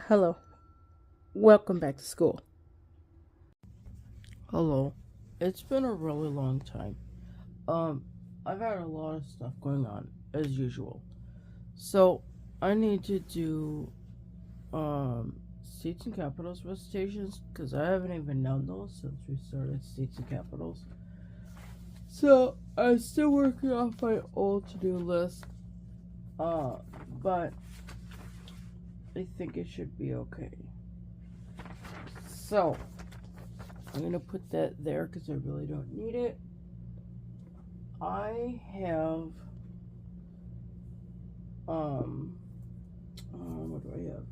Hello. Welcome back to school. Hello. It's been a really long time. I've had a lot of stuff going on, as usual. So, I need to do, states and capitals recitations, because I haven't even done those since we started states and capitals. So, I'm still working off my old to-do list, but I think it should be okay. So, I'm going to put that there because I really don't need it. I have, what do I have?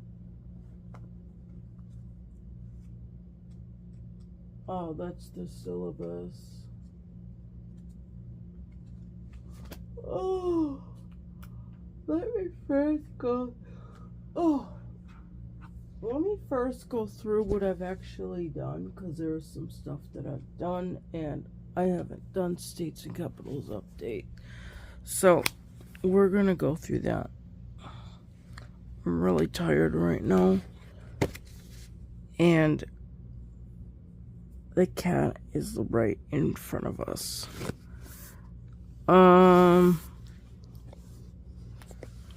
Oh, that's the syllabus. Oh, let me first go through what I've actually done, because there's some stuff that I've done and I haven't done states and capitals update. So we're gonna go through that. I'm really tired right now, and the cat is right in front of us.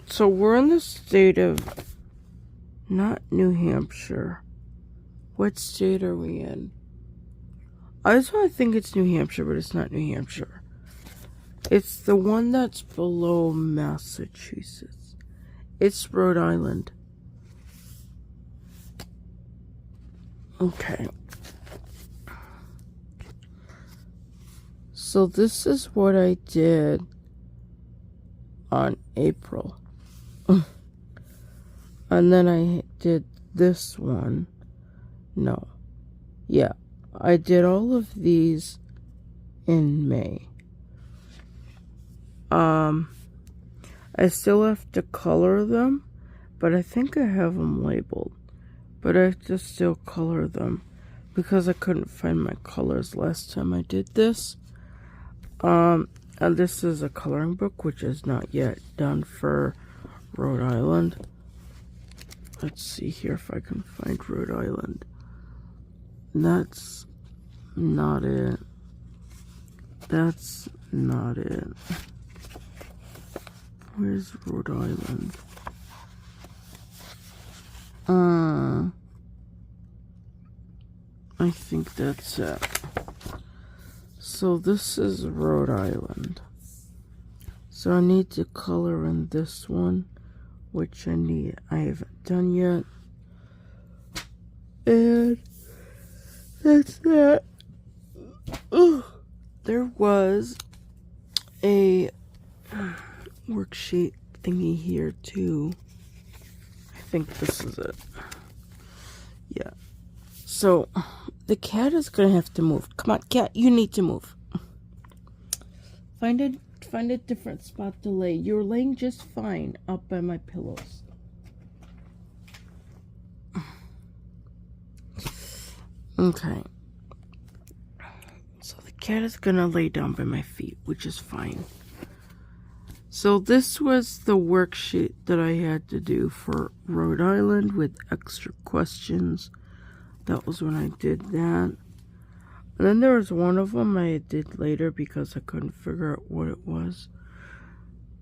So we're in the state of not New Hampshire. What state are we in? I just want to think it's New Hampshire, but it's not New Hampshire. It's the one that's below Massachusetts. It's Rhode Island. Okay. So this is what I did on April. And then I did this one. No. Yeah. I did all of these in May. I still have to color them, but I think I have them labeled. But I have to still color them because I couldn't find my colors last time I did this. And this is a coloring book, which is not yet done for Rhode Island. Let's see here if I can find Rhode Island. That's not it. That's not it. Where's Rhode Island? I think that's it. So this is Rhode Island. So I need to color in this one, which I haven't done yet. And that's that. There was a worksheet thingy here too. I think this is it. Yeah. So the cat is gonna have to move. Come on, cat, you need to move. Find a different spot to lay. You're laying just fine up by my pillows. Okay. So the cat is gonna lay down by my feet, which is fine. So this was the worksheet that I had to do for Rhode Island with extra questions. That was when I did that. And then there was one of them I did later because I couldn't figure out what it was.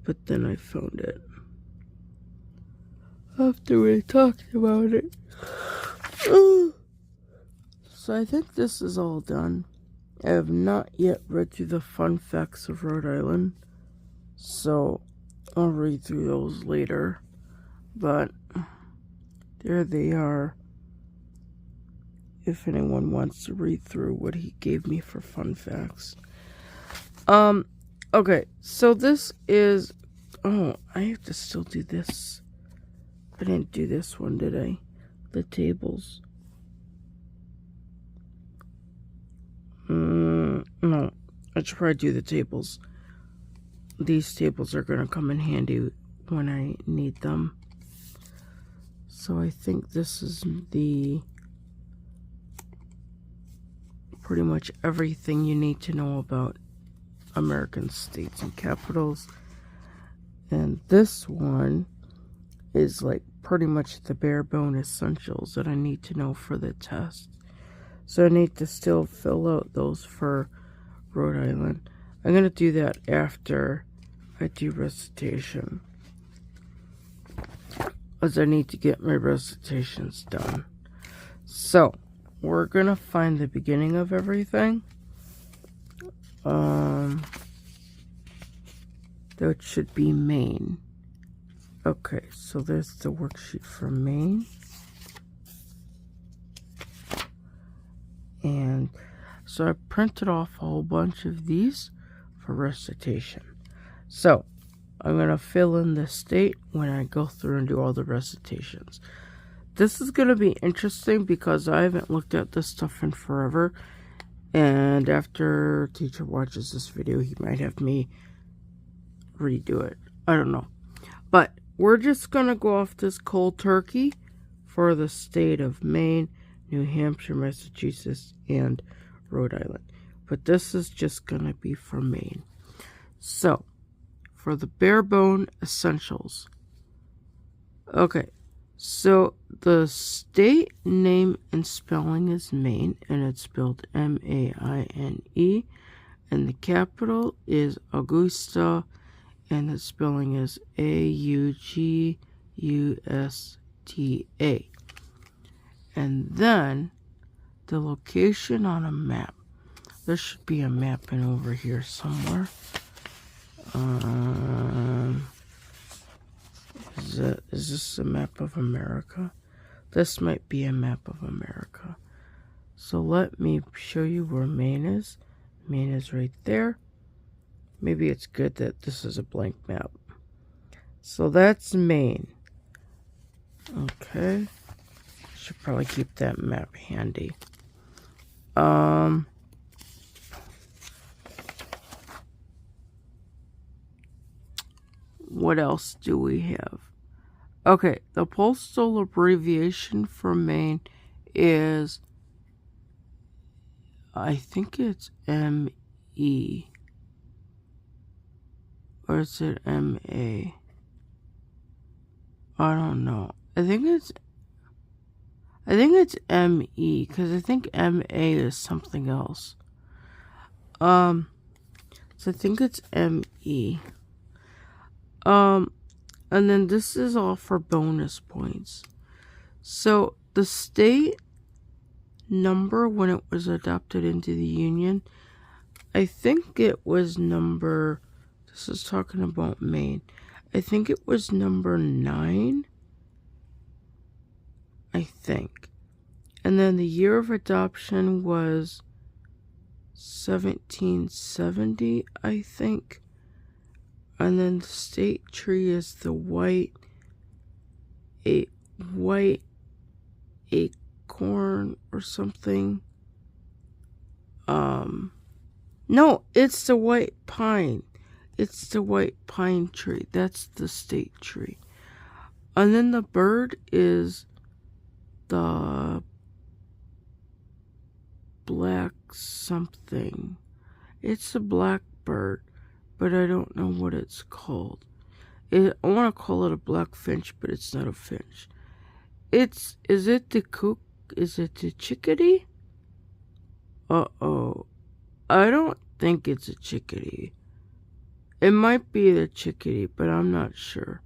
But then I found it after we talked about it. So I think this is all done. I have not yet read through the fun facts of Rhode Island, so I'll read through those later. But there they are, if anyone wants to read through what he gave me for fun facts. Okay, so this is, I have to still do this. I didn't do this one, did I? The tables. No, I should probably do the tables. These tables are going to come in handy when I need them. So I think this is pretty much everything you need to know about American states and capitals. And this one is like pretty much the bare bone essentials that I need to know for the test. So I need to still fill out those for Rhode Island. I'm going to do that after I do recitation, as I need to get my recitations done. So we're going to find the beginning of everything. That should be Maine. Okay, so there's the worksheet for Maine. And so I printed off a whole bunch of these for recitation. So I'm going to fill in the state when I go through and do all the recitations. This is going to be interesting because I haven't looked at this stuff in forever. And after teacher watches this video, he might have me redo it. I don't know. But we're just going to go off this cold turkey for the state of Maine, New Hampshire, Massachusetts, and Rhode Island. But this is just going to be for Maine. So, for the bare bone essentials. Okay, so the state name and spelling is Maine, and it's spelled M-A-I-N-E, and the capital is Augusta, and the spelling is A-U-G-U-S-T-A. And then the location on a map. There should be a map in over here somewhere. Is this a map of America? This might be a map of America. So let me show you where Maine is. Maine is right there. Maybe it's good that this is a blank map. So that's Maine. Okay. Should probably keep that map handy. What else do we have? Okay, the postal abbreviation for Maine is, I think it's M-E. Or is it M-A? I don't know. I think it's M-E, because I think M-A is something else. So I think it's M-E. And then this is all for bonus points. So the state number when it was adopted into the Union, I think it was number, this is talking about Maine, I think it was number 9, I think. And then the year of adoption was 1770, I think. And then the state tree is the white acorn or something. No, it's the white pine. It's the white pine tree. That's the state tree. And then the bird is the black something. It's a blackbird, but I don't know what it's called. I want to call it a black finch, but it's not a finch. Is it the cook? Is it the chickadee? Uh-oh. I don't think it's a chickadee. It might be the chickadee, but I'm not sure.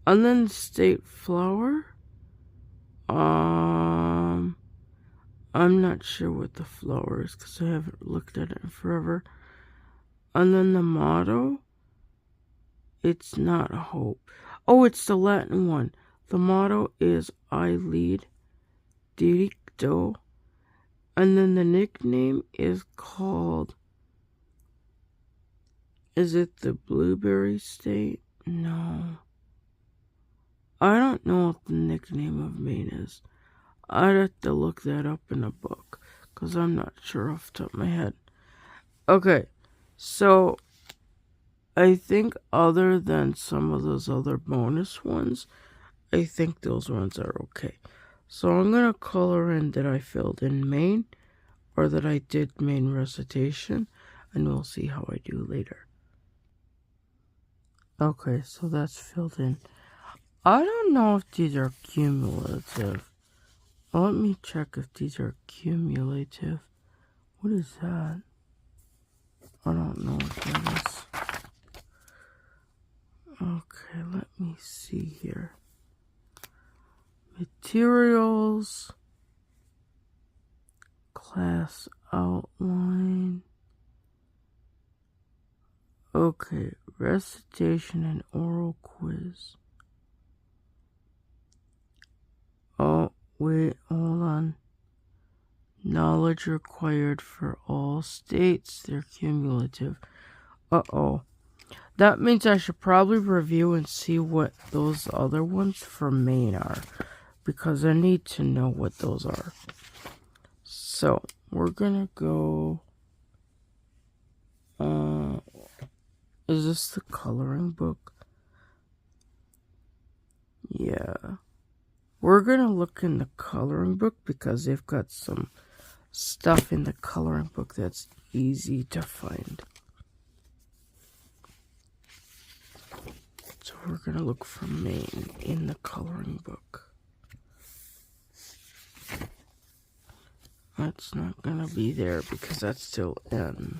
And then the state flower. I'm not sure what the flower is because I haven't looked at it in forever. And then the motto, it's not hope. Oh, it's the Latin one. The motto is I lead, Diricto. And then the nickname is called, is it the Blueberry State? No. I don't know what the nickname of Maine is. I'd have to look that up in a book because I'm not sure off the top of my head. Okay. So, I think other than some of those other bonus ones, I think those ones are okay. So, I'm going to color in that I filled in Maine, or that I did Maine recitation, and we'll see how I do later. Okay, so that's filled in. I don't know if these are cumulative. Let me check if these are cumulative. What is that? I don't know what that is. Okay, let me see here. Materials. Class outline. Okay, recitation and oral quiz. Oh, wait, hold on. Knowledge required for all states. They're cumulative. Uh-oh. That means I should probably review and see what those other ones for Maine are, because I need to know what those are. So, we're gonna go... is this the coloring book? Yeah. We're gonna look in the coloring book because they've got some stuff in the coloring book that's easy to find. So we're gonna look for Maine in the coloring book. That's not gonna be there because that's still N.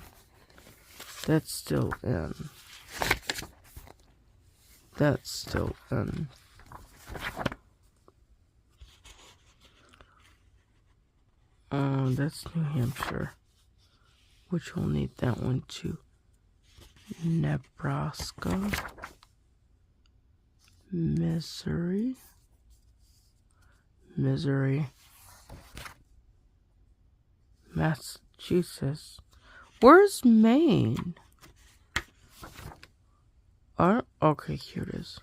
That's still N. That's still N. That's New Hampshire, which we'll need that one too. Nebraska, Missouri, Massachusetts. Where's Maine? Okay, here it is.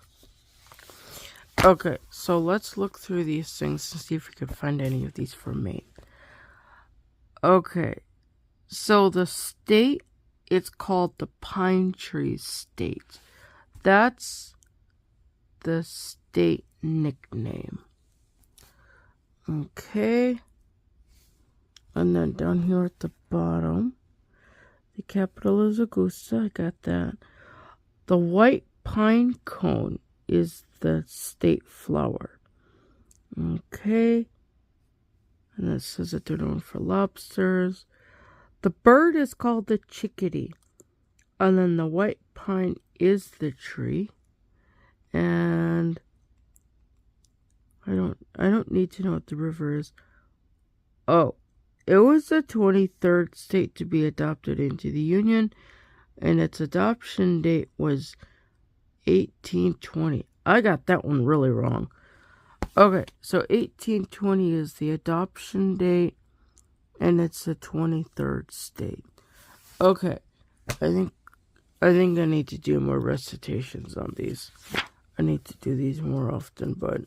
Okay, so let's look through these things and see if we can find any of these for Maine. Okay, so the state, it's called the Pine Tree State. That's the state nickname. Okay, and then down here at the bottom, the capital is Augusta. I got that. The white pine cone is the state flower. Okay. And it says that they're known for lobsters. The bird is called the chickadee. And then the white pine is the tree. And I don't need to know what the river is. Oh, it was the 23rd state to be adopted into the Union, and its adoption date was 1820. I got that one really wrong. Okay, so 1820 is the adoption date, and it's the 23rd state. Okay, I think I need to do more recitations on these. I need to do these more often, but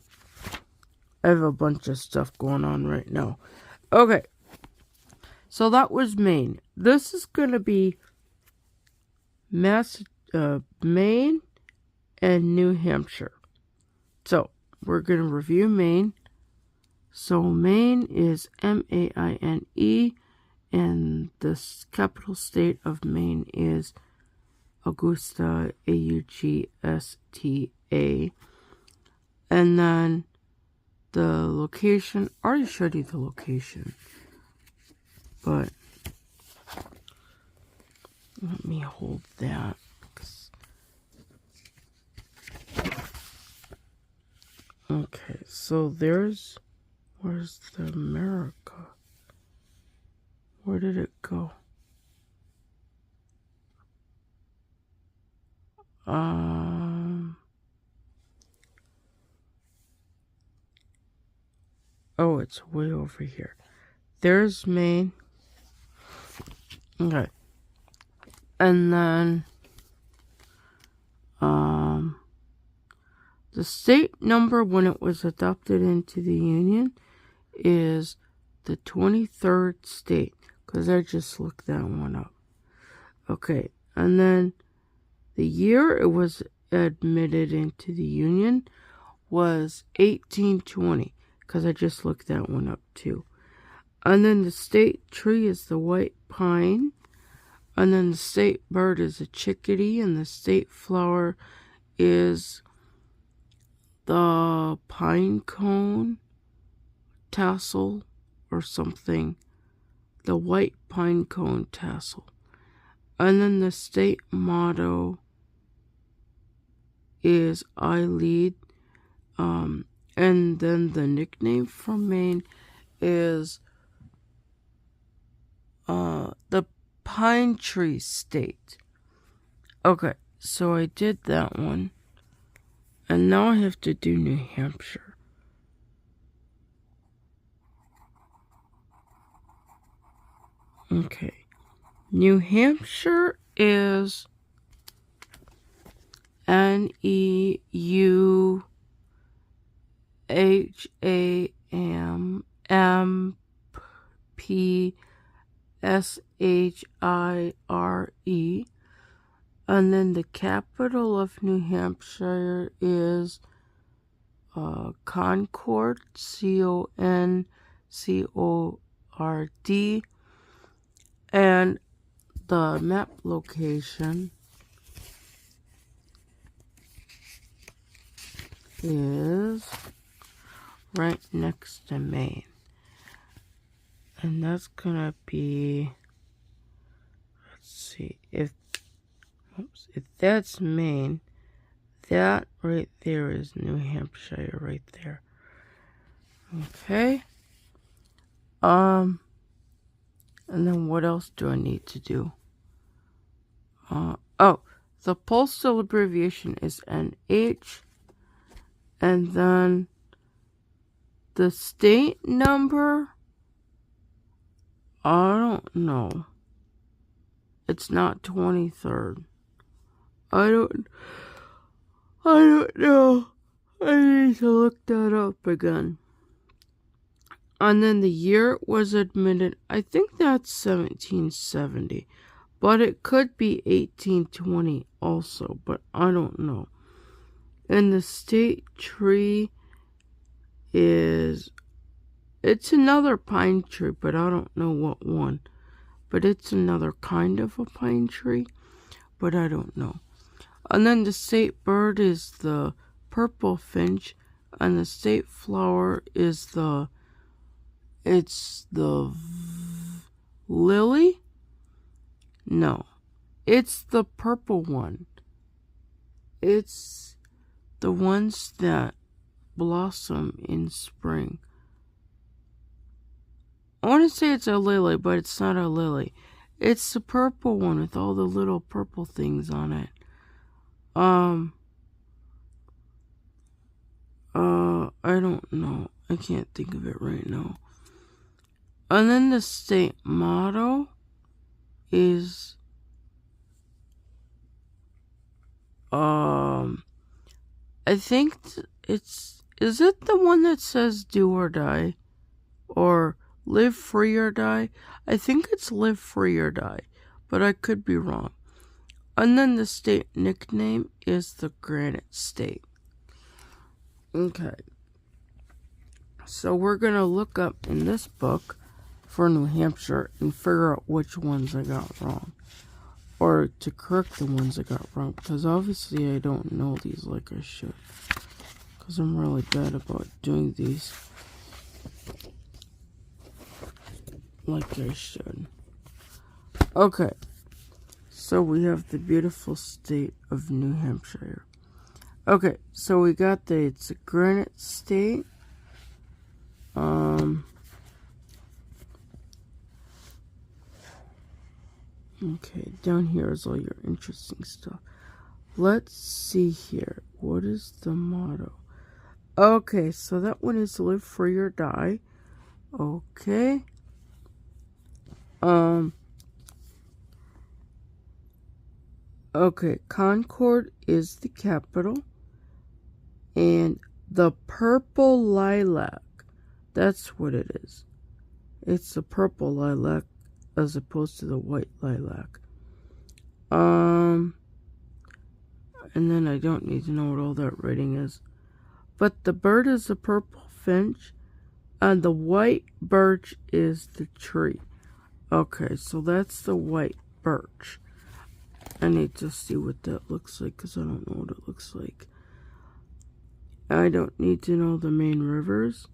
I have a bunch of stuff going on right now. Okay, so that was Maine. This is going to be Maine and New Hampshire. So, we're going to review Maine. So, Maine is M-A-I-N-E, and the capital state of Maine is Augusta, A-U-G-S-T-A. And then the location, I already showed you the location, but let me hold that. Okay, so where's the America? Where did it go? Oh, it's way over here. There's Maine. Okay. And then, the state number when it was adopted into the Union is the 23rd state, because I just looked that one up. Okay, and then the year it was admitted into the Union was 1820, because I just looked that one up too. And then the state tree is the white pine, and then the state bird is a chickadee, and the state flower is the pine cone tassel or something. The white pine cone tassel. And then the state motto is I lead. And then the nickname from Maine is the Pine Tree State. Okay, so I did that one. And now I have to do New Hampshire. Okay. New Hampshire is NEUHAMPSHIRE. And then the capital of New Hampshire is Concord, CONCORD. And the map location is right next to Maine. And that's gonna be, let's see, if that's Maine, that right there is New Hampshire right there. Okay. And then what else do I need to do? The postal abbreviation is NH. And then the state number, I don't know. It's not 23rd. I don't know. I need to look that up again. And then the year it was admitted, I think that's 1770. But it could be 1820 also, but I don't know. And the state tree is, it's another pine tree, but I don't know what one. But it's another kind of a pine tree, but I don't know. And then the state bird is the purple finch, and the state flower is the lily? No, it's the purple one. It's the ones that blossom in spring. I want to say it's a lily, but it's not a lily. It's the purple one with all the little purple things on it. I don't know. I can't think of it right now. And then the state motto is I think is it the one that says do or die? Or live free or die? I think it's live free or die, but I could be wrong. And then the state nickname is the Granite State. Okay. So we're going to look up in this book for New Hampshire and figure out which ones I got wrong. Or to correct the ones I got wrong. Because obviously I don't know these like I should. Because I'm really bad about doing these like I should. Okay. So we have the beautiful state of New Hampshire. Okay, so we got it's a Granite State. Okay, down here is all your interesting stuff. Let's see here. What is the motto? Okay, so that one is live free or die. Okay. Okay, Concord is the capital. And the purple lilac, that's what it is. It's the purple lilac as opposed to the white lilac. And then I don't need to know what all that writing is. But the bird is the purple finch, and the white birch is the tree. Okay, so that's the white birch. I need to see what that looks like because I don't know what it looks like. I don't need to know the main rivers.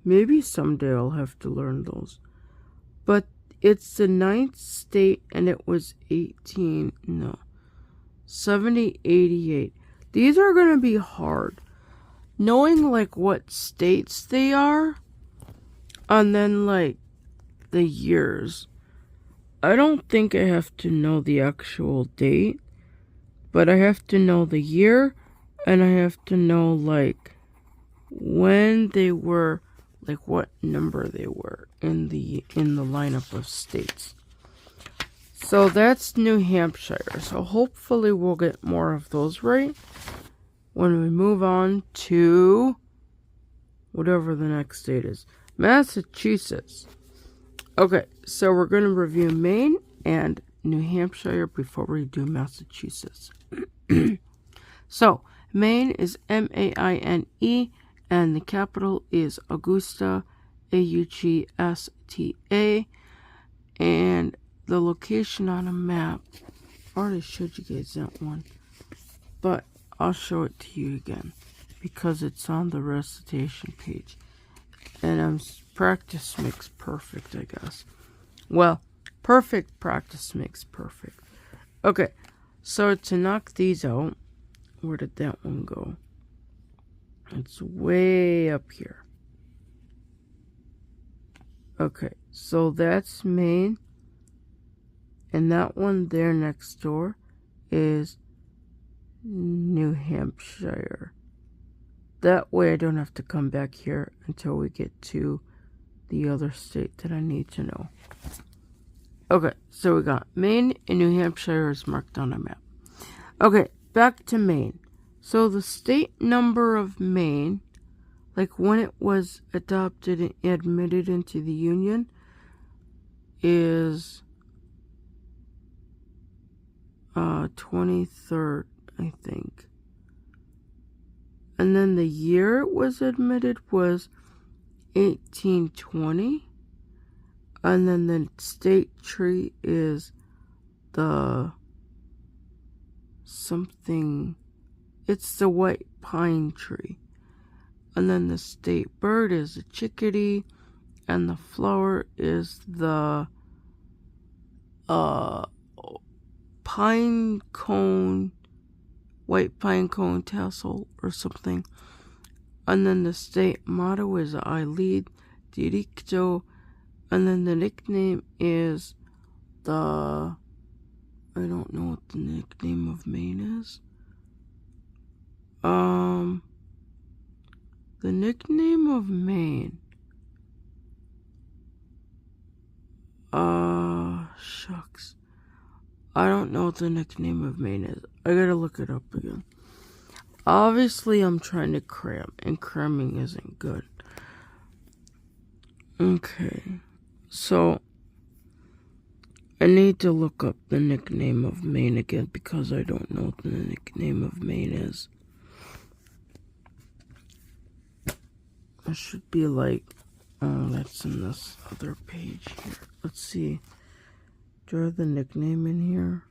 Maybe someday I'll have to learn those. But it's the 9th state, and it was 70, 88. These are going to be hard. Knowing, like, what states they are, and then, like, the years. I don't think I have to know the actual date, but I have to know the year, and I have to know, like, when they were, like, what number they were in the lineup of states. So that's New Hampshire. So hopefully we'll get more of those right when we move on to whatever the next state is. Massachusetts. Okay, so we're going to review Maine and New Hampshire before we do Massachusetts. So, Maine is Maine, and the capital is Augusta, Augusta, and the location on a map, I already showed you guys that one, but I'll show it to you again, because it's on the recitation page, and practice makes perfect, I guess. Well, perfect practice makes perfect. Okay, so to knock these out, where did that one go? It's way up here. Okay, so that's Maine. And that one there next door is New Hampshire. That way I don't have to come back here until we get to the other state that I need to know. Okay, so we got Maine and New Hampshire is marked on a map. Okay, back to Maine. So the state number of Maine, like when it was adopted and admitted into the Union, is 23rd, I think. And then the year it was admitted was 1820. And then the state tree is the something, it's the white pine tree. And then the state bird is a chickadee, and the flower is the pine cone, white pine cone tassel or something. And then the state motto is I lead Diricto, and then the nickname is I don't know what the nickname of Maine is. The nickname of Maine. Shucks. I don't know what the nickname of Maine is. I gotta look it up again. Obviously, I'm trying to cram, and cramming isn't good. Okay. So, I need to look up the nickname of Maine again because I don't know what the nickname of Maine is. It should be like, oh, that's in this other page here. Let's see. Do I have the nickname in here?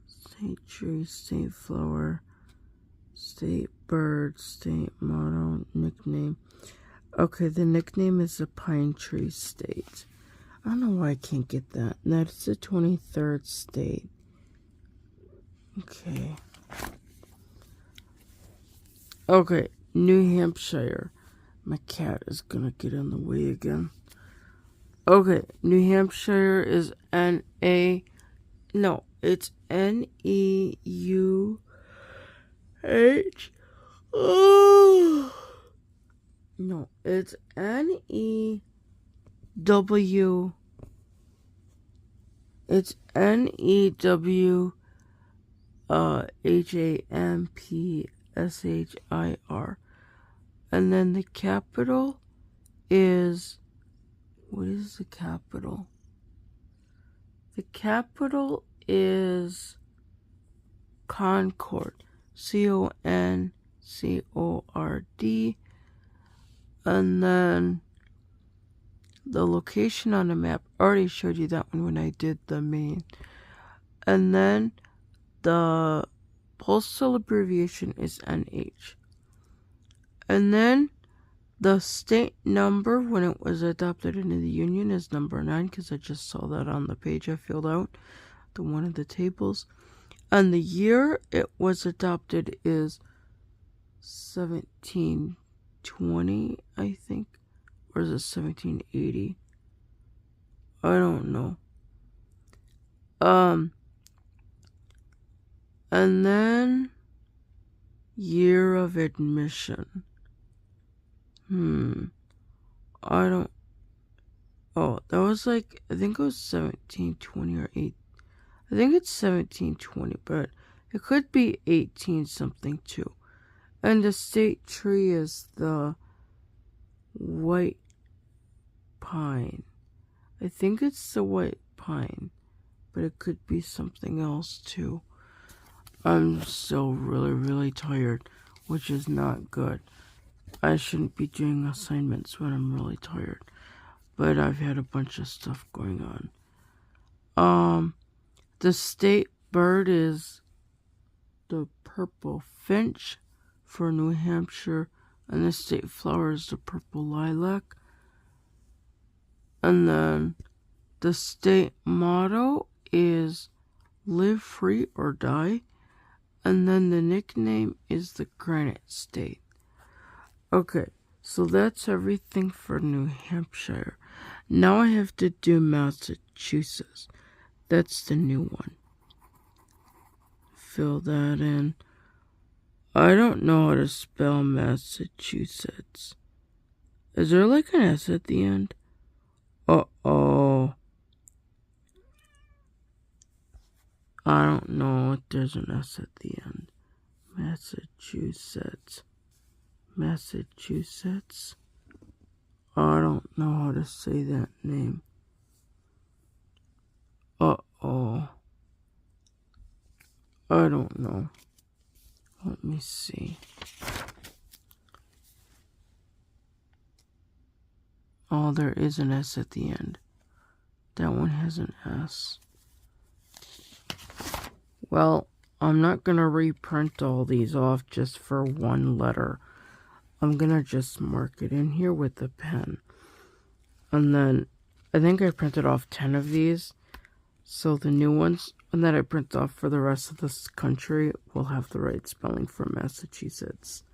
State tree, state flower, state bird, state motto, nickname. Okay, the nickname is the pine tree state. I don't know why I can't get that. That's the 23rd state. Okay. Okay, New Hampshire. My cat is gonna get in the way again. Okay, New Hampshire is it's N-E-U-H. No, it's N-E-W. It's N-E-W-Hampshire. And then the capital is, what is the capital? The capital is Concord. C-O-N-C-O-R-D. And then the location on the map. I already showed you that one when I did the Maine. And then the postal abbreviation is NH. And then the state number when it was adopted into the Union is number 9, because I just saw that on the page I filled out, the one of the tables. And the year it was adopted is 1720, I think. Or is it 1780? I don't know. And then year of admission. I don't. Oh, that was like, I think it was 1720 or 8. I think it's 1720, but it could be 18 something too. And the state tree is the white pine. I think it's the white pine, but it could be something else too. I'm still really, really tired, which is not good. I shouldn't be doing assignments when I'm really tired, but I've had a bunch of stuff going on. The state bird is the purple finch for New Hampshire, and the state flower is the purple lilac. And then the state motto is live free or die. And then the nickname is the Granite State. Okay, so that's everything for New Hampshire. Now I have to do Massachusetts. That's the new one. Fill that in. I don't know how to spell Massachusetts. Is there like an S at the end? Uh-oh. I don't know if there's an S at the end. Massachusetts. Massachusetts. I don't know how to say that name. Uh-oh. I don't know. Let me see. Oh, there is an S at the end. That one has an S. Well, I'm not going to reprint all these off just for one letter. I'm going to just mark it in here with a pen. And then, I think I printed off 10 of these. So the new ones that I print off for the rest of this country will have the right spelling for Massachusetts.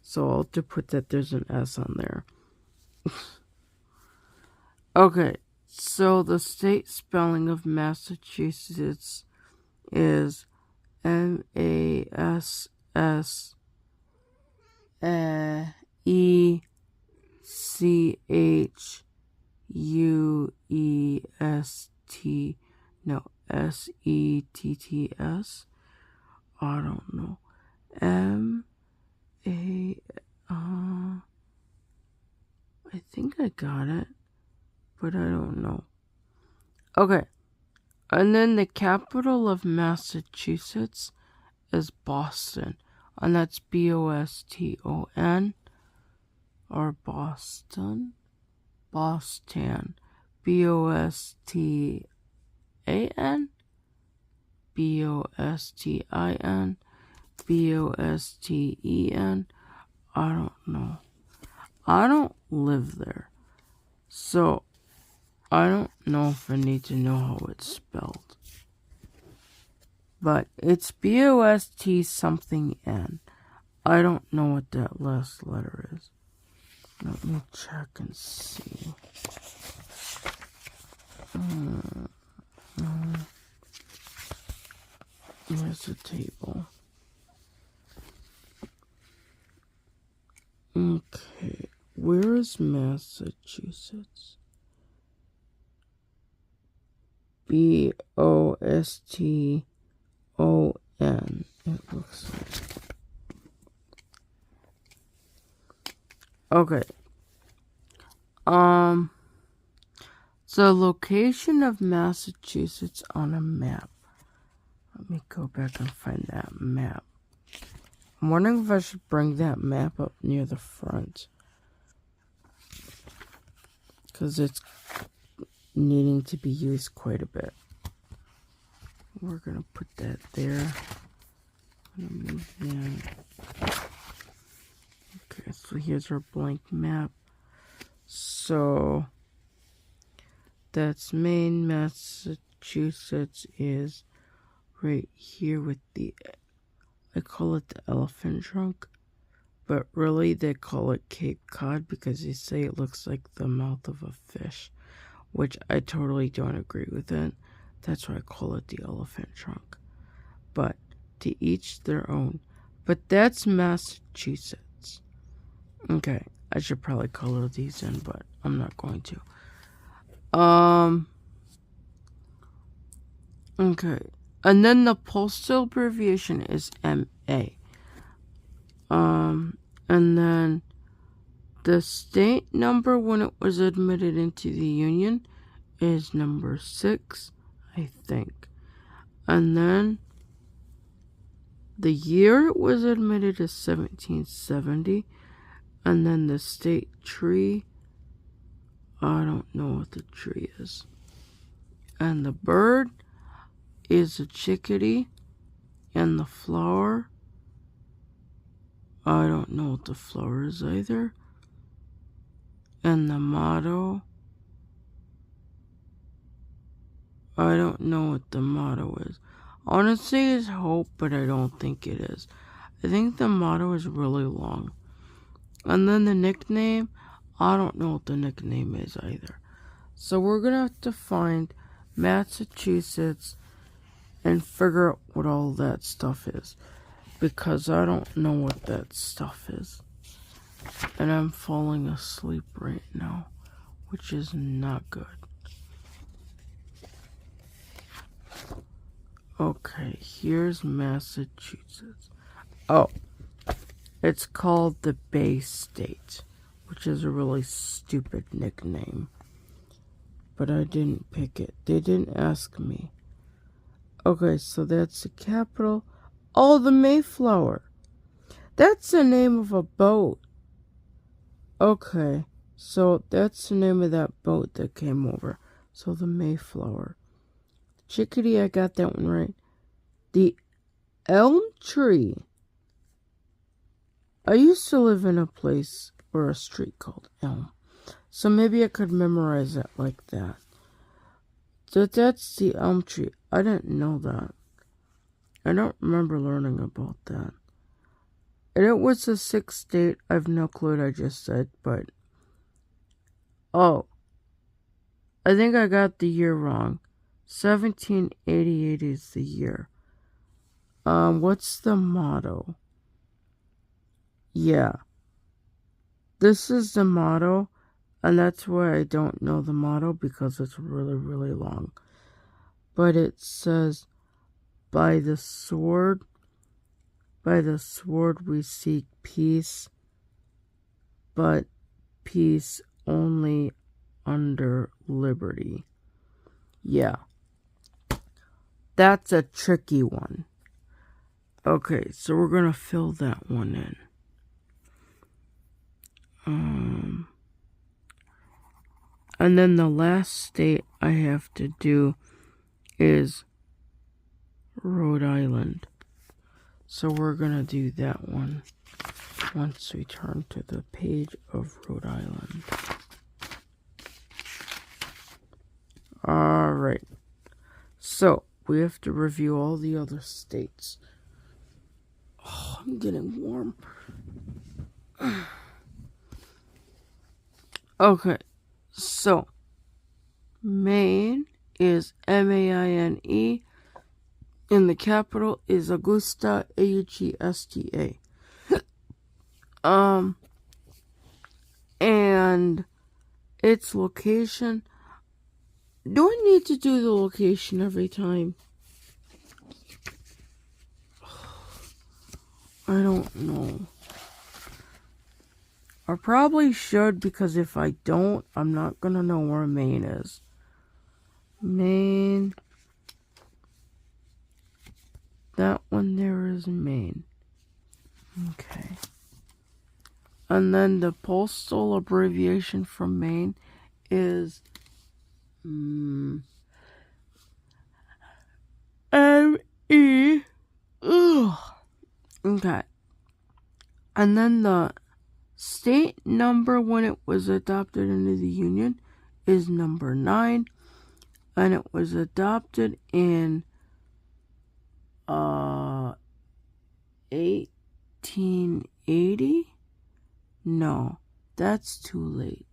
So I'll have to put that there's an S on there. Okay, so the state spelling of Massachusetts is Massachusetts. No, Setts. I don't know. I think I got it, but I don't know. Okay. And then the capital of Massachusetts is Boston. And that's Boston. Or Boston. Boston. Bostan. Bostin. Bosten. I don't know. I don't live there. So, I don't know if I need to know how it's spelled. But it's Bost something N. I don't know what that last letter is. Let me check and see. Where's the table? Okay, where is Massachusetts? Boston. It looks like. Okay. The location of Massachusetts on a map. Let me go back and find that map. I'm wondering if I should bring that map up near the front. because it's needing to be used quite a bit. We're going to put that there. I'm going to move that. Okay, so here's our blank map. So that's Maine. Massachusetts is right here with the, I call it the elephant trunk, but really they call it Cape Cod because they say it looks like the mouth of a fish, which I totally don't agree with it. That's why I call it the elephant trunk. But to each their own. But that's Massachusetts. Okay, I should probably color these in, but I'm not going to. Okay. And then the postal abbreviation is MA. And then the state number when it was admitted into the Union is number 6, I think. And then the year it was admitted is 1770. And then the state tree, I don't know what the tree is. And the bird is a chickadee. And the flower, I don't know what the flower is either. And the motto, I don't know what the motto is. Honestly, it's hope, but I don't think it is. I think the motto is really long. And then the nickname, I don't know what the nickname is either. So we're going to have to find Massachusetts and figure out what all that stuff is. Because I don't know what that stuff is. And I'm falling asleep right now, which is not good. Okay, here's Massachusetts. Oh, it's called the Bay State, which is a really stupid nickname. But I didn't pick it. They didn't ask me. Okay, so that's the capital. Oh, the Mayflower. That's the name of a boat. Okay, so that's the name of that boat that came over. So the Mayflower. Chickadee, I got that one right. The elm tree. I used to live in a place or a street called Elm. So maybe I could memorize it like that. So that's the elm tree. I didn't know that. I don't remember learning about that. And it was the 6th state. I have no clue what I just said, but... Oh. I think I got the year wrong. 1788 is the year. What's the motto? Yeah. This is the motto, and that's why I don't know the motto, because it's really, really long. But it says, by the sword we seek peace, but peace only under liberty. Yeah. That's a tricky one. Okay, so we're going to fill that one in. And then the last state I have to do is Rhode Island. So we're going to do that one once we turn to the page of Rhode Island. Alright. So, we have to review all the other states. Oh, I'm getting warm. Okay, so Maine is Maine, and the capital is Augusta, Augusta. And its location. Do I need to do the location every time? I don't know. I probably should, because if I don't, I'm not gonna know where Maine is. Maine. That one there is Maine. Okay. And then the postal abbreviation from Maine is M-E. Ugh. Okay. And then the state number when it was adopted into the Union is number 9. And it was adopted in 1880? No, that's too late.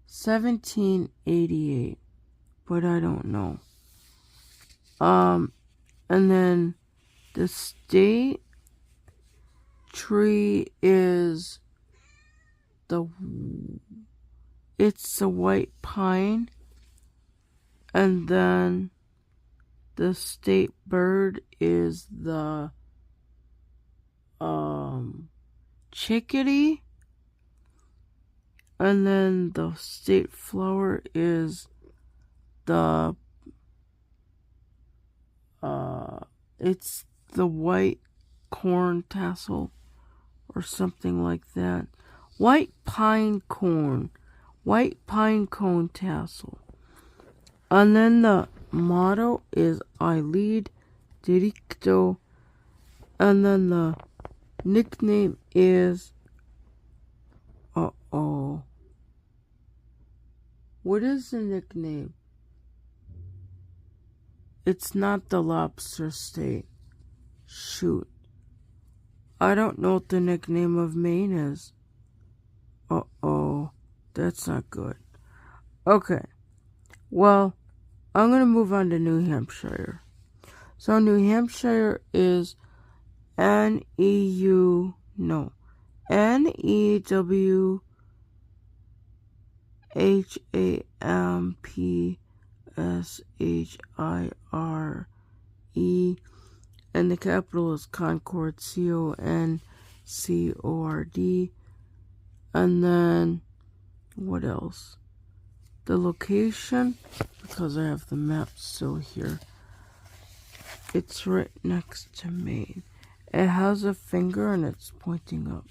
1788, but I don't know. And then the state tree is it's the white pine, and then the state bird is the chickadee, and then the state flower is the it's the white corn tassel or something like that. White pine cone tassel. And then the motto is I lead Diricto. And then the nickname is what is the nickname? It's not the lobster state. Shoot. I don't know what the nickname of Maine is. That's not good. Okay. Well, I'm going to move on to New Hampshire. So New Hampshire is NEWHAMPSHIRE, and the capital is Concord, CONCORD. And then, what else? The location, because I have the map still here, it's right next to Maine. It has a finger and it's pointing up.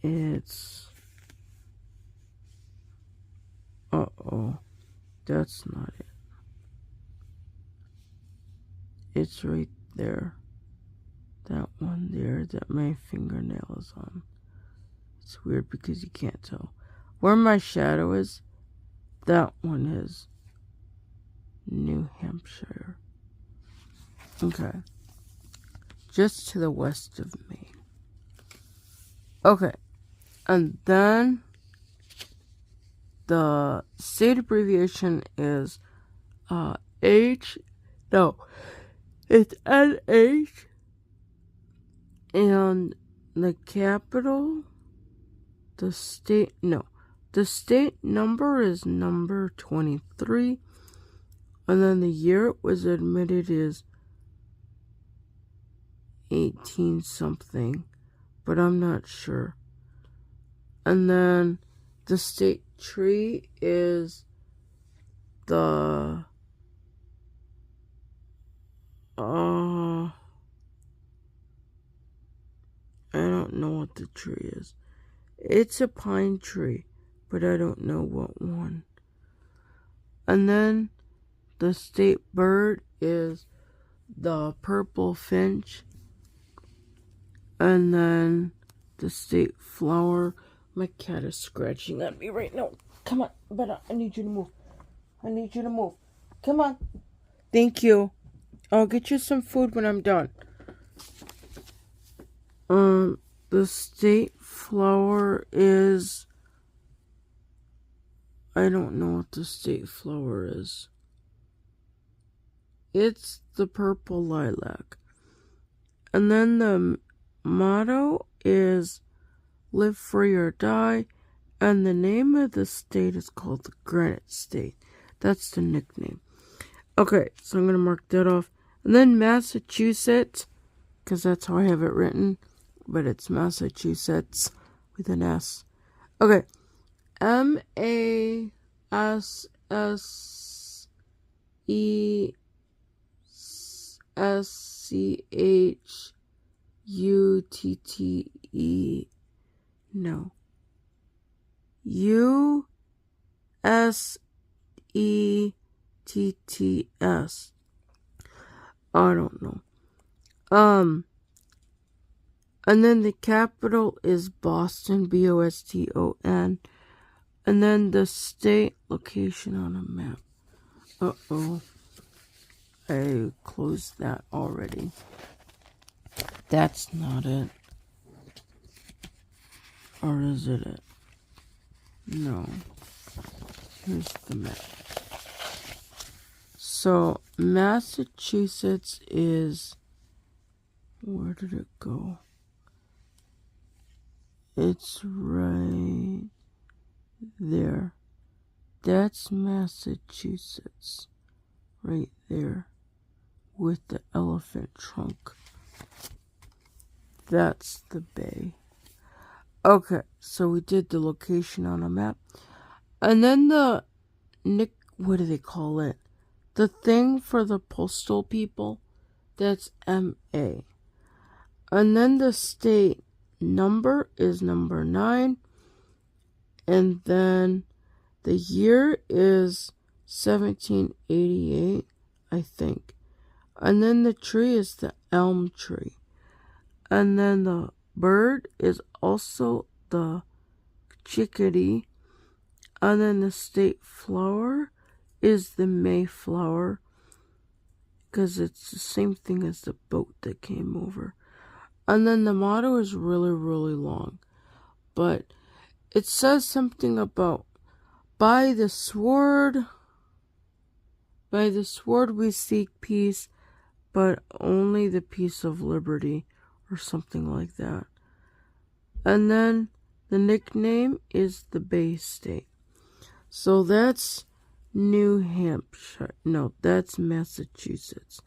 It's... that's not it. It's right there. That one there that my fingernail is on. It's weird because you can't tell. Where my shadow is, that one is New Hampshire. Okay. Just to the west of Maine. Okay. And then the state abbreviation is it's NH, and the capital, the state number is number 23, and then the year it was admitted is 18 something, but I'm not sure. And then the state tree is the I don't know what the tree is. It's a pine tree, but I don't know what one. And then the state bird is the purple finch. And then the state flower. My cat is scratching at me right now. Come on, but I need you to move. Come on. Thank you. I'll get you some food when I'm done. The state flower is... I don't know what the state flower is. It's the purple lilac. And then the motto is live free or die. And the name of the state is called the Granite State. That's the nickname. Okay, so I'm going to mark that off. And then Massachusetts, because that's how I have it written, but it's Massachusetts with an S. Okay, Massachutte. No. Masseschussetts. I don't know. And then the capital is Boston, Boston. And then the state location on a map. Uh-oh. I closed that already. That's not it. Or is it it? No. Here's the map. So, Massachusetts is... Where did it go? It's right there. That's Massachusetts. Right there. With the elephant trunk. That's the bay. Okay, so we did the location on a map. And then what do they call it? The thing for the postal people, that's MA. And then the state number is number 9. And then the year is 1788, I think. And then the tree is the elm tree. And then the bird is also the chickadee. And then the state flower is the Mayflower. Because it's the same thing as the boat that came over. And then the motto is really, really long. But it says something about, by the sword we seek peace, but only the peace of liberty, or something like that. And then the nickname is the Bay State. So that's New Hampshire. No, that's Massachusetts.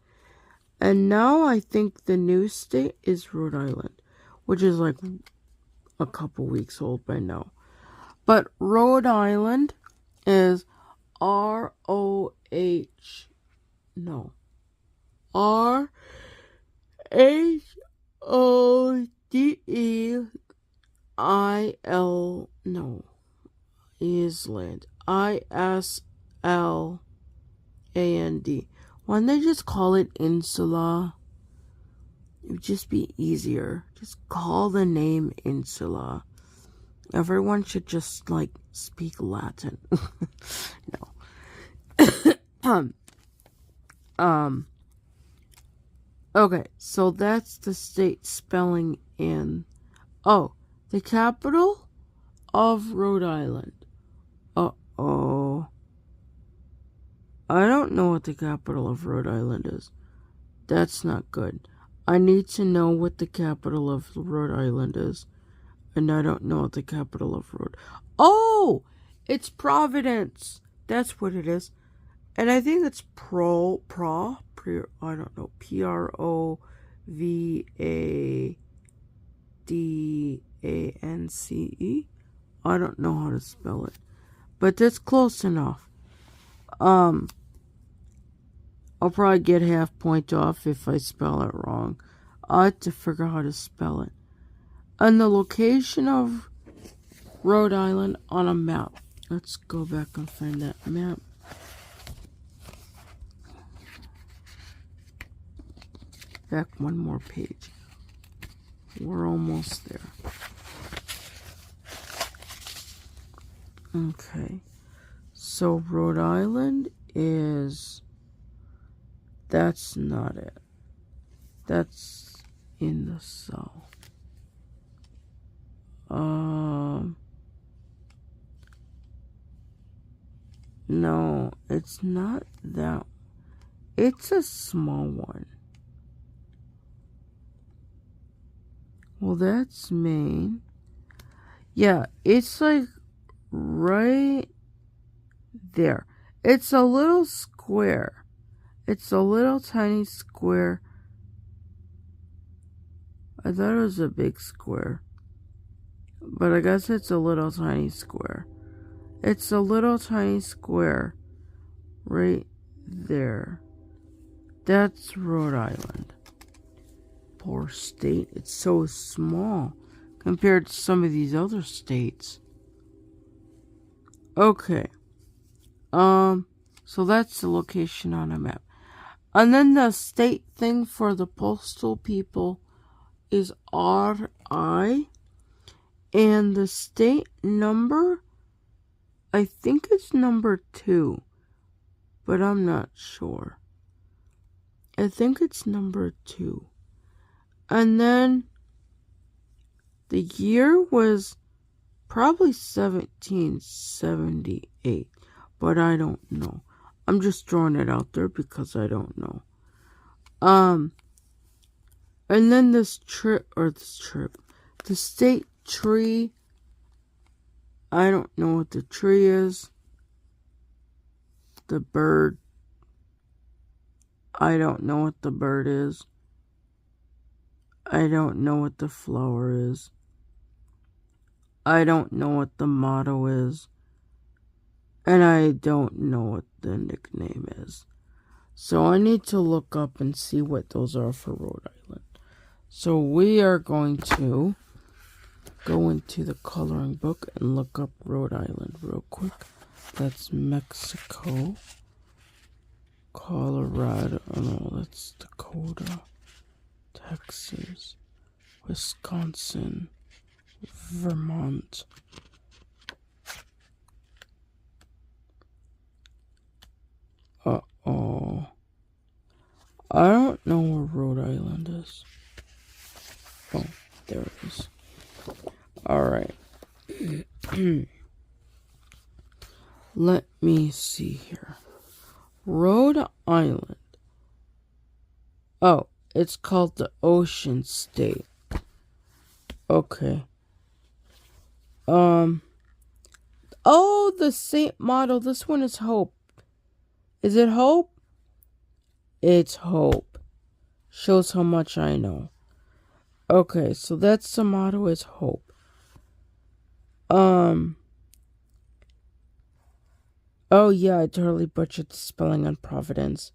And now I think the new state is Rhode Island, which is like a couple weeks old by now. But Rhode Island is Island. Island. Why don't they just call it Insula? It would just be easier. Just call the name Insula. Everyone should just, speak Latin. No. Okay, so that's the state spelling in. Oh, the capital of Rhode Island. Uh-oh. I don't know what the capital of Rhode Island is. That's not good. I need to know what the capital of Rhode Island is. And I don't know what the capital of Rhode... Oh! It's Providence. That's what it is. And I think it's I don't know. Provadance. I don't know how to spell it. But that's close enough. I'll probably get half point off if I spell it wrong. I have to figure out how to spell it. And the location of Rhode Island on a map. Let's go back and find that map. Back one more page. We're almost there. Okay. So Rhode Island is... That's not it. That's in the south. No, it's not that. It's a small one. Well, that's Maine. Yeah, it's right there. It's a little square. It's a little tiny square. I thought it was a big square. But I guess it's a little tiny square. It's a little tiny square right there. That's Rhode Island. Poor state. It's so small compared to some of these other states. Okay. So that's the location on a map. And then the state thing for the postal people is RI. And the state number, I think it's number 2. But I'm not sure. I think it's number 2. And then the year was probably 1778. But I don't know. I'm just throwing it out there because I don't know. And then the state tree, I don't know what the tree is. The bird, I don't know what the bird is. I don't know what the flower is. I don't know what the motto is. And I don't know what the nickname is. So I need to look up and see what those are for Rhode Island. So we are going to go into the coloring book and look up Rhode Island real quick. That's Mexico, Colorado, oh no, that's Dakota, Texas, Wisconsin, Vermont. Uh-oh. I don't know where Rhode Island is. Oh, there it is. Alright. Let me see here. Rhode Island. Oh, it's called the Ocean State. Okay. Oh, the Saint model. This one is Hope. Is it Hope? It's Hope. Shows how much I know. Okay, so that's the motto is Hope. Oh yeah, I totally butchered the spelling on Providence.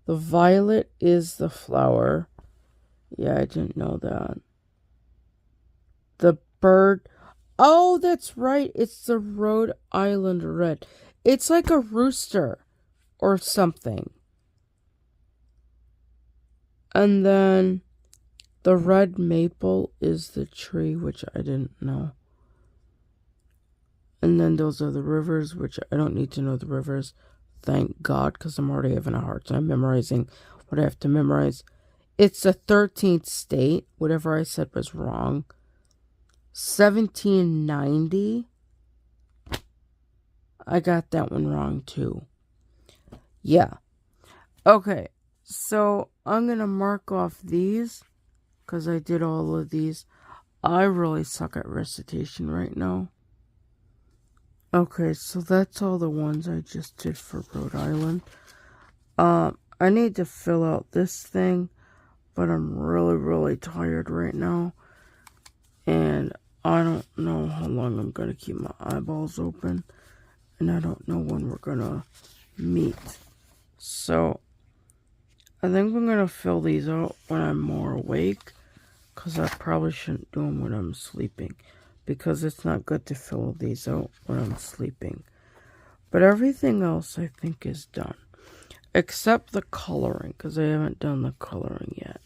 The violet is the flower. Yeah, I didn't know that. The bird. Oh, that's right. It's the Rhode Island red. It's like a rooster or something. And then the red maple is the tree, which I didn't know. And then those are the rivers, which I don't need to know the rivers. Thank God, because I'm already having a hard time memorizing what I have to memorize. It's the 13th state. Whatever I said was wrong. 1790. I got that one wrong too. Yeah. Okay. So I'm going to mark off these because I did all of these. I really suck at recitation right now. Okay, so that's all the ones I just did for Rhode Island. I need to fill out this thing, but I'm really tired right now. And I don't know how long I'm going to keep my eyeballs open. And I don't know when we're going to meet. So I think I'm going to fill these out when I'm more awake. Because I probably shouldn't do them when I'm sleeping. Because it's not good to fill these out when I'm sleeping. But everything else I think is done. Except the coloring. Because I haven't done the coloring yet.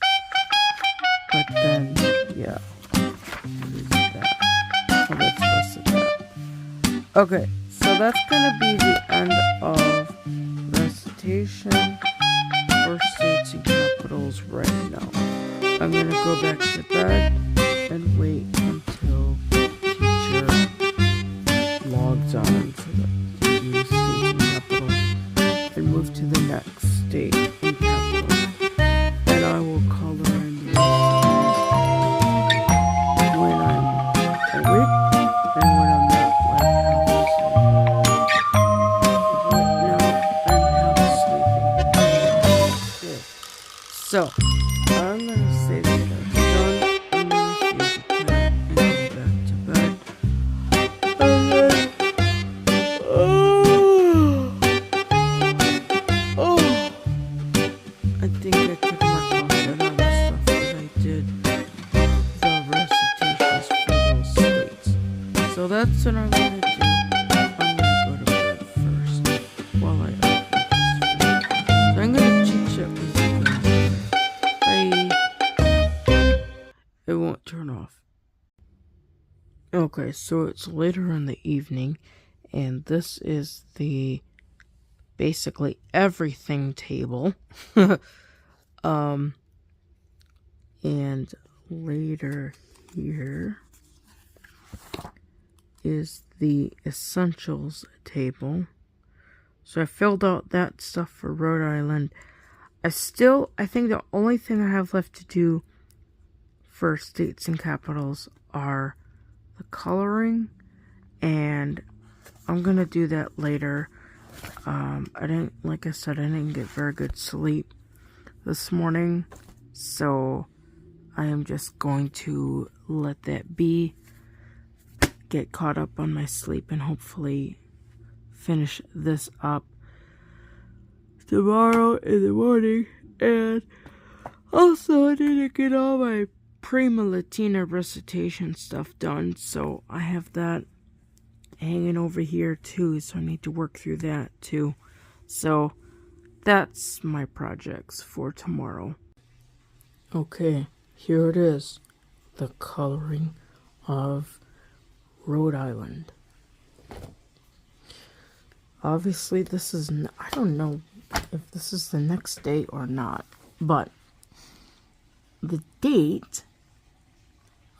But then, yeah. That. Oh, that's less of that. Okay, so that's going to be the end of recitation for states and capitals right now. I'm going to go back to bed and wait until teacher logs on to the new state and capital and move to the next state and capital. And I will color in the rest when I'm awake and when I'm not like half asleep. Right now I'm half sleeping. So I'm gonna say that I'm done. I'm gonna see if I can Okay, so it's later in the evening, and this is the basically everything table. And later here is the essentials table. So I filled out that stuff for Rhode Island. I think the only thing I have left to do for states and capitals are the coloring, and I'm gonna do that later. Like I said, I didn't get very good sleep this morning, so I am just going to let that be, get caught up on my sleep, and hopefully finish this up tomorrow in the morning. And also, I didn't get all my Prima Latina recitation stuff done, so I have that hanging over here too, so I need to work through that too. So that's my projects for tomorrow. Okay, here it is, the coloring of Rhode Island. Obviously this is, I don't know if this is the next day or not, but the date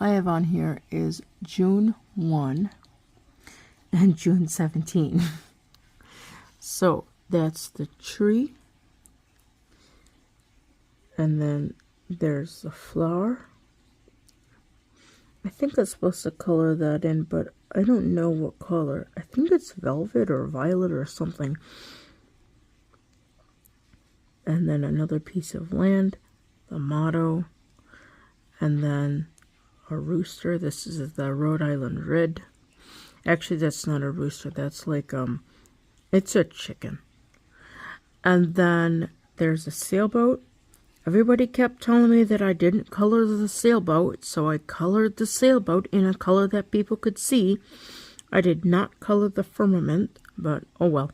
I have on here is June 1 and June 17. So that's the tree, and then there's the flower. I think I'm supposed to color that in, but I don't know what color. I think it's velvet or violet or something. And then another piece of land, the motto, and then a rooster. This is the Rhode Island Red. Actually, that's not a rooster. That's like, it's a chicken. And then there's a sailboat. Everybody kept telling me that I didn't color the sailboat, so I colored the sailboat in a color that people could see. I did not color the firmament, but oh well.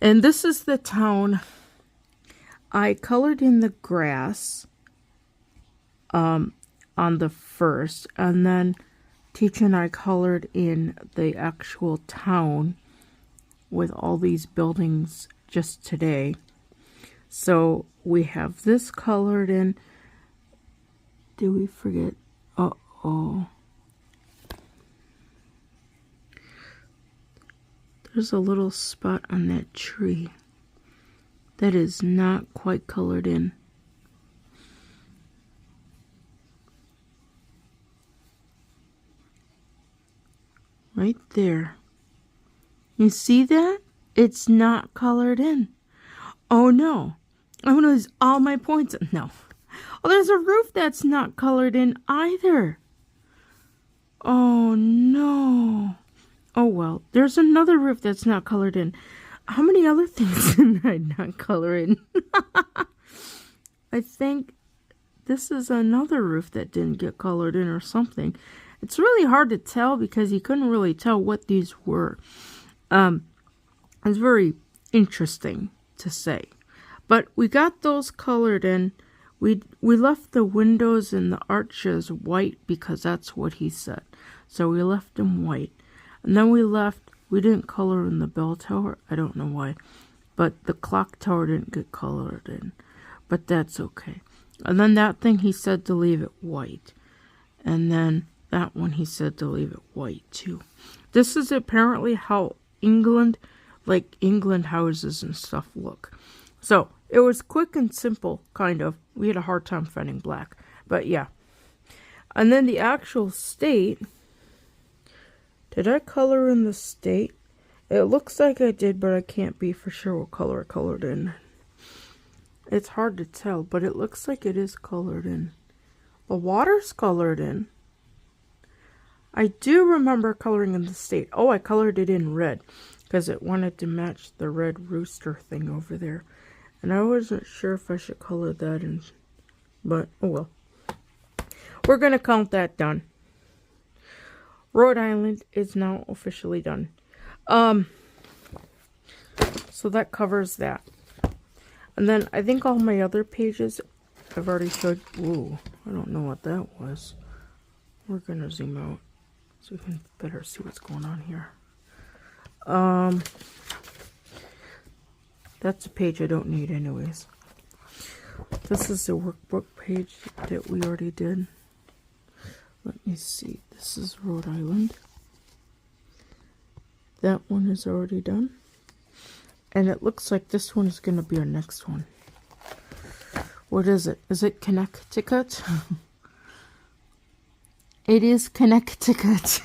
And this is the town. I colored in the grass on the first, and then Teacher and I colored in the actual town with all these buildings just today. So we have this colored in. Did we forget? Uh-oh. There's a little spot on that tree that is not quite colored in. Right there. You see that? It's not colored in. Oh no. I'm going to lose all my points. No. Oh, there's a roof that's not colored in either. Oh no. Oh well. There's another roof that's not colored in. How many other things did I not color in? I think this is another roof that didn't get colored in or something. It's really hard to tell because you couldn't really tell what these were. It's very interesting to say. But we got those colored in. We left the windows and the arches white because that's what he said. So we left them white. And then we didn't color in the bell tower. I don't know why. But the clock tower didn't get colored in. But that's okay. And then that thing he said to leave it white. And then that one he said to leave it white too. This is apparently how England houses and stuff look. So it was quick and simple, kind of. We had a hard time finding black. But yeah. And then the actual state. Did I color in the state? It looks like I did, but I can't be for sure what color I colored in. It's hard to tell, but it looks like it is colored in. The water's colored in. I do remember coloring in the state. Oh, I colored it in red because it wanted to match the red rooster thing over there. And I wasn't sure if I should color that in, but oh well. We're going to count that done. Rhode Island is now officially done. So that covers that. And then I think all my other pages I've already showed. Ooh, I don't know what that was. We're going to zoom out. so we can better see what's going on here. That's a page I don't need anyways. This is the workbook page that we already did. Let me see. This is Rhode Island. That one is already done. And it looks like this one is going to be our next one. What is it? Is it Connecticut? It is Connecticut.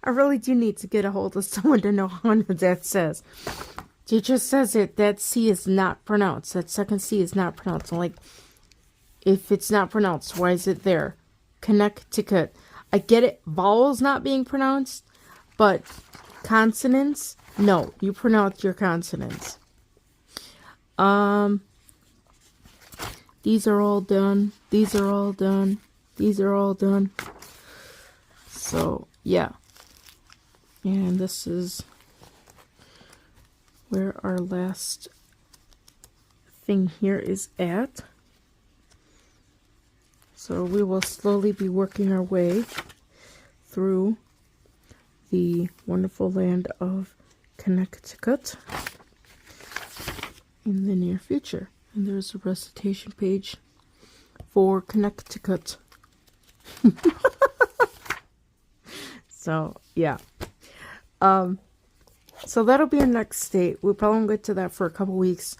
I really do need to get a hold of someone to know how that says. Teacher says it, that C is not pronounced. That second C is not pronounced. I'm like, if it's not pronounced, why is it there? Connecticut. I get it, vowels not being pronounced, but consonants, no, you pronounce your consonants. These are all done. These are all done. These are all done. So, yeah. And this is where our last thing here is at. So we will slowly be working our way through the wonderful land of Connecticut in the near future. And there's a recitation page for Connecticut. So, yeah. So that'll be our next state. We'll probably get to that for a couple weeks.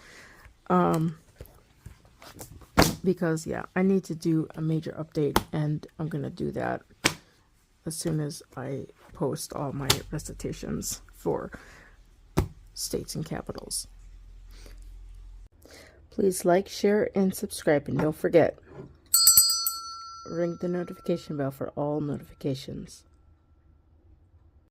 Because, yeah, I need to do a major update, and I'm going to do that as soon as I post all my recitations for states and capitals. Please like, share, and subscribe, and don't forget, ring the notification bell for all notifications.